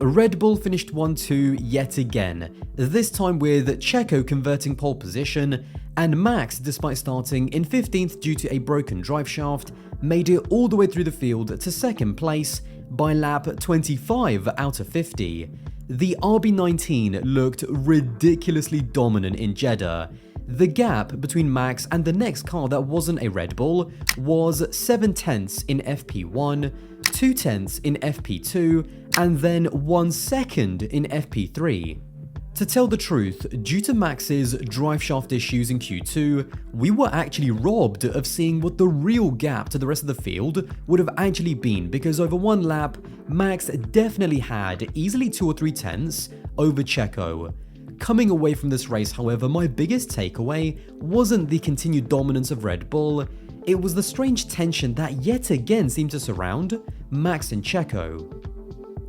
Red Bull finished 1-2 yet again, this time with Checo converting pole position, and Max, despite starting in 15th due to a broken drive shaft, made it all the way through the field to second place by lap 25 out of 50. The RB19 looked ridiculously dominant in Jeddah. The gap between Max and the next car that wasn't a Red Bull was 7 tenths in FP1, 2 tenths in FP2, and then 1 second in FP3. To tell the truth, due to Max's drive shaft issues in Q2, we were actually robbed of seeing what the real gap to the rest of the field would have actually been, because over one lap, Max definitely had easily 2 or 3 tenths over Checo. Coming away from this race, however, my biggest takeaway wasn't the continued dominance of Red Bull, it was the strange tension that yet again seemed to surround Max and Checo.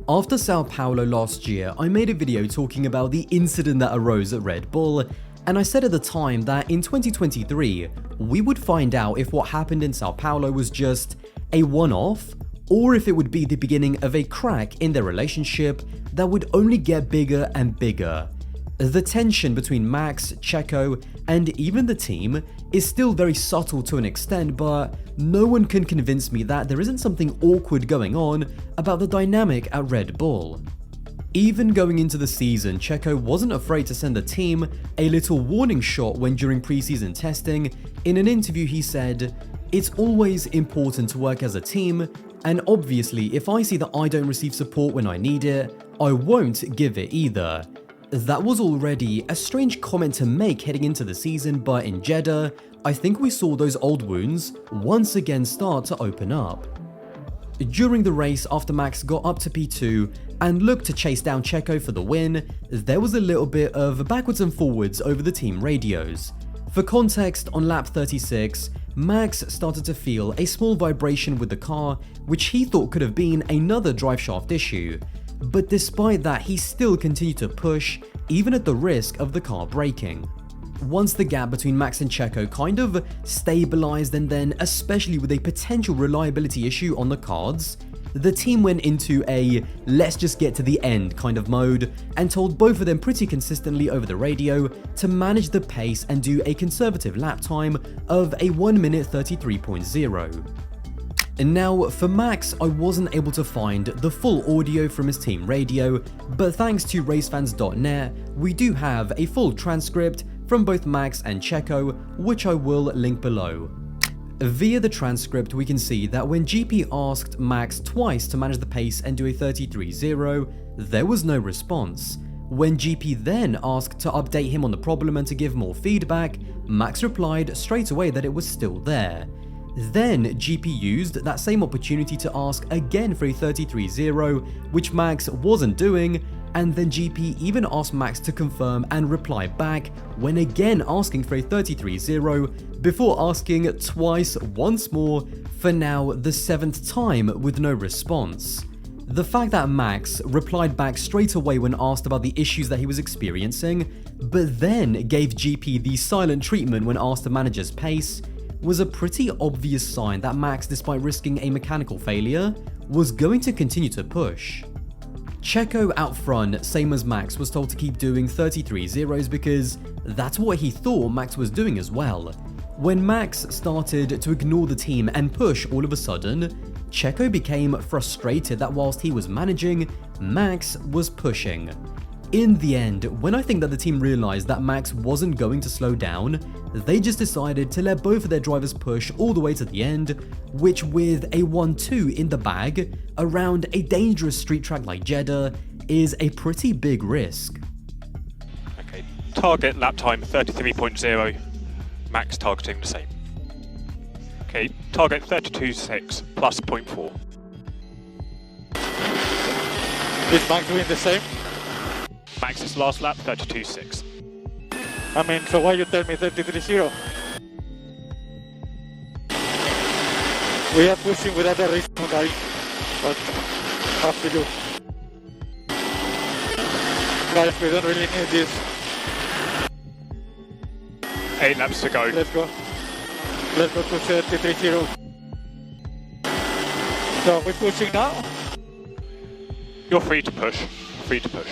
After Sao Paulo last year, I made a video talking about the incident that arose at Red Bull, and I said at the time that in 2023, we would find out if what happened in Sao Paulo was just a one-off, or if it would be the beginning of a crack in their relationship that would only get bigger and bigger. The tension between Max, Checo, and even the team is still very subtle to an extent, but no one can convince me that there isn't something awkward going on about the dynamic at Red Bull. Even going into the season, Checo wasn't afraid to send the team a little warning shot when during preseason testing. In an interview he said, "It's always important to work as a team, and obviously if I see that I don't receive support when I need it, I won't give it either." That was already a strange comment to make heading into the season, but in Jeddah, I think we saw those old wounds once again start to open up. During the race, after Max got up to P2 and looked to chase down Checo for the win, there was a little bit of backwards and forwards over the team radios. For context, on lap 36, Max started to feel a small vibration with the car, which he thought could have been another driveshaft issue. But despite that, he still continued to push, even at the risk of the car braking. Once the gap between Max and Checo kind of stabilized, and then especially with a potential reliability issue on the cards, the team went into a let's just get to the end kind of mode and told both of them pretty consistently over the radio to manage the pace and do a conservative lap time of a 1 minute 33.0. And now, for Max, I wasn't able to find the full audio from his team radio, but thanks to racefans.net, we do have a full transcript from both Max and Checo, which I will link below. Via the transcript, we can see that when GP asked Max twice to manage the pace and do a 33.0, there was no response. When GP then asked to update him on the problem and to give more feedback, Max replied straight away that it was still there. Then GP used that same opportunity to ask again for a 33.0, which Max wasn't doing, and then GP even asked Max to confirm and reply back when again asking for a 33.0 before asking twice once more, for now the 7th time with no response. The fact that Max replied back straight away when asked about the issues that he was experiencing, but then gave GP the silent treatment when asked to manage his pace, was a pretty obvious sign that Max, despite risking a mechanical failure, was going to continue to push. Checo out front, same as Max, was told to keep doing 33.0s because that's what he thought Max was doing as well. When Max started to ignore the team and push all of a sudden, Checo became frustrated that whilst he was managing, Max was pushing. In the end, when I think that the team realized that Max wasn't going to slow down, they just decided to let both of their drivers push all the way to the end, which with a 1-2 in the bag around a dangerous street track like Jeddah is a pretty big risk. Okay, target lap time 33.0, Max targeting the same. Okay, target 32.6 plus 0.4. Is Max doing the same? Max's last lap 32.6. I mean, so why you tell me 33.0? We are pushing without a reason, guys. But have to do. Guys, we don't really need this. 8 laps to go. Let's go. Let's go to 33.0. So we're pushing now. You're free to push. Free to push.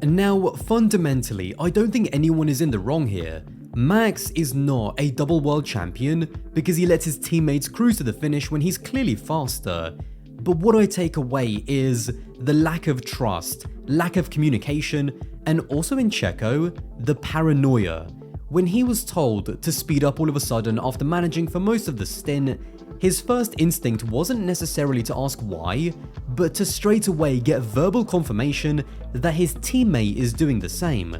Now, fundamentally, I don't think anyone is in the wrong here. Max is not a double world champion because he lets his teammates cruise to the finish when he's clearly faster. But what I take away is the lack of trust, lack of communication, and also in Checo, the paranoia. When he was told to speed up all of a sudden after managing for most of the stint, his first instinct wasn't necessarily to ask why, but to straight away get verbal confirmation that his teammate is doing the same.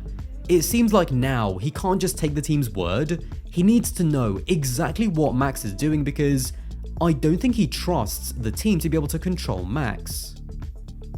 It seems like now he can't just take the team's word, he needs to know exactly what Max is doing because I don't think he trusts the team to be able to control Max.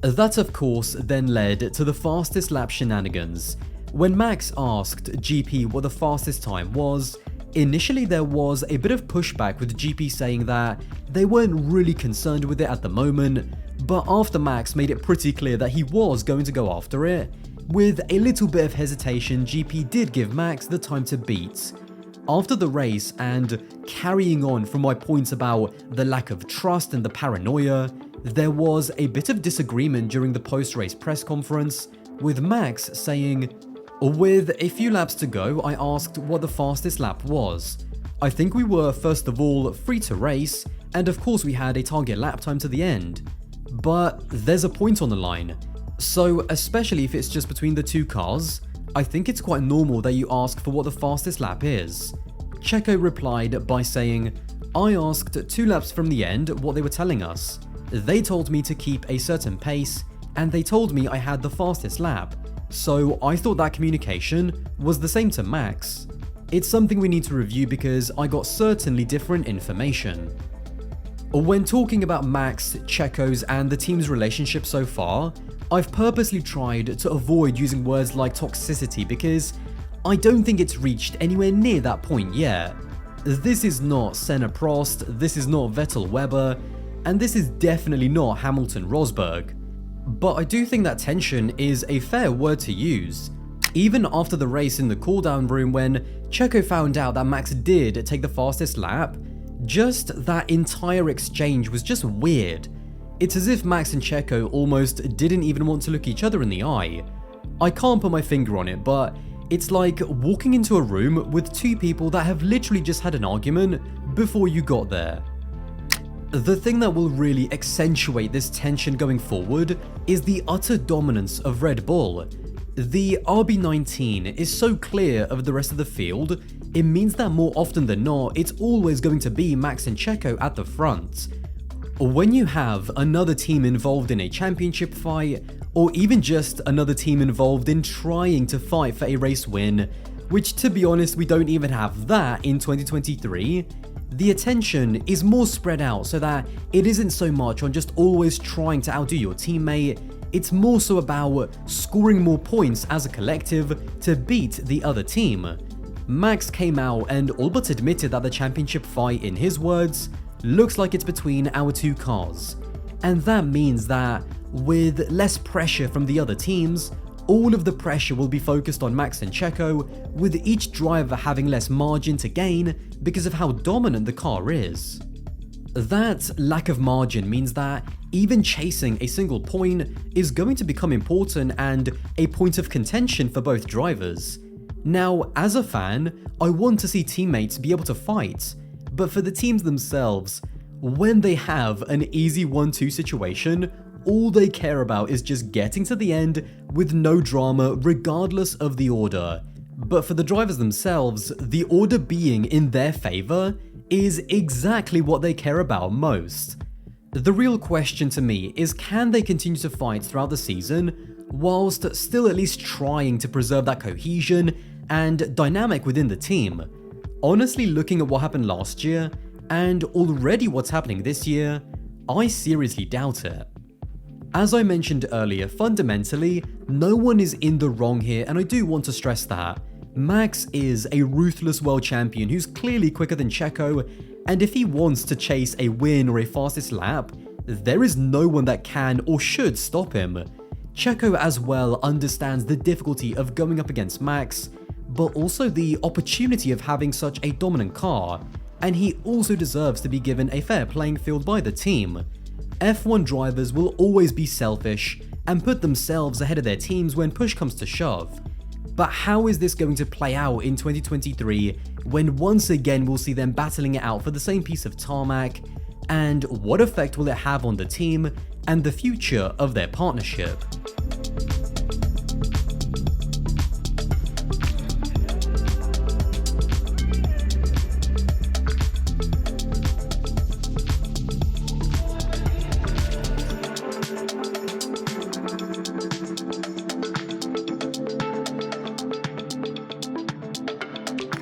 That of course then led to the fastest lap shenanigans. When Max asked GP what the fastest time was, initially there was a bit of pushback with GP saying that they weren't really concerned with it at the moment, but after Max made it pretty clear that he was going to go after it, with a little bit of hesitation, GP did give Max the time to beat. After the race, and carrying on from my points about the lack of trust and the paranoia, there was a bit of disagreement during the post-race press conference, with Max saying, "With a few laps to go, I asked what the fastest lap was. I think we were first of all free to race, and of course we had a target lap time to the end. But there's a point on the line, so especially if it's just between the two cars, I think it's quite normal that you ask for what the fastest lap is." Checo replied by saying, "I asked 2 laps from the end what they were telling us. They told me to keep a certain pace, and they told me I had the fastest lap. So I thought that communication was the same to Max. It's something we need to review because I got certainly different information." When talking about Max, Checo's and the team's relationship so far, I've purposely tried to avoid using words like toxicity because I don't think it's reached anywhere near that point yet. This is not Senna Prost, this is not Vettel Webber, and this is definitely not Hamilton Rosberg. But I do think that tension is a fair word to use. Even after the race in the cooldown room when Checo found out that Max did take the fastest lap, just that entire exchange was just weird. It's as if Max and Checo almost didn't even want to look each other in the eye. I can't put my finger on it, but it's like walking into a room with 2 people that have literally just had an argument before you got there. The thing that will really accentuate this tension going forward is the utter dominance of Red Bull. The RB19 is so clear of the rest of the field, it means that more often than not, it's always going to be Max and Checo at the front. When you have another team involved in a championship fight, or even just another team involved in trying to fight for a race win, which to be honest we don't even have that in 2023, the attention is more spread out so that it isn't so much on just always trying to outdo your teammate, it's more so about scoring more points as a collective to beat the other team. Max came out and all but admitted that the championship fight, in his words, looks like it's between our 2 cars. And that means that with less pressure from the other teams, all of the pressure will be focused on Max and Checo, with each driver having less margin to gain because of how dominant the car is. That lack of margin means that even chasing a single point is going to become important and a point of contention for both drivers. Now, as a fan, I want to see teammates be able to fight, but for the teams themselves, when they have an easy 1-2 situation, all they care about is just getting to the end with no drama regardless of the order. But for the drivers themselves, the order being in their favor is exactly what they care about most. The real question to me is, can they continue to fight throughout the season whilst still at least trying to preserve that cohesion and dynamic within the team? Honestly, looking at what happened last year and already what's happening this year, I seriously doubt it. As I mentioned earlier, fundamentally, no one is in the wrong here, and I do want to stress that. Max is a ruthless world champion who's clearly quicker than Checo, and if he wants to chase a win or a fastest lap, there is no one that can or should stop him. Checo as well understands the difficulty of going up against Max, but also the opportunity of having such a dominant car, and he also deserves to be given a fair playing field by the team. F1 drivers will always be selfish and put themselves ahead of their teams when push comes to shove. But how is this going to play out in 2023 when once again we'll see them battling it out for the same piece of tarmac? And what effect will it have on the team and the future of their partnership?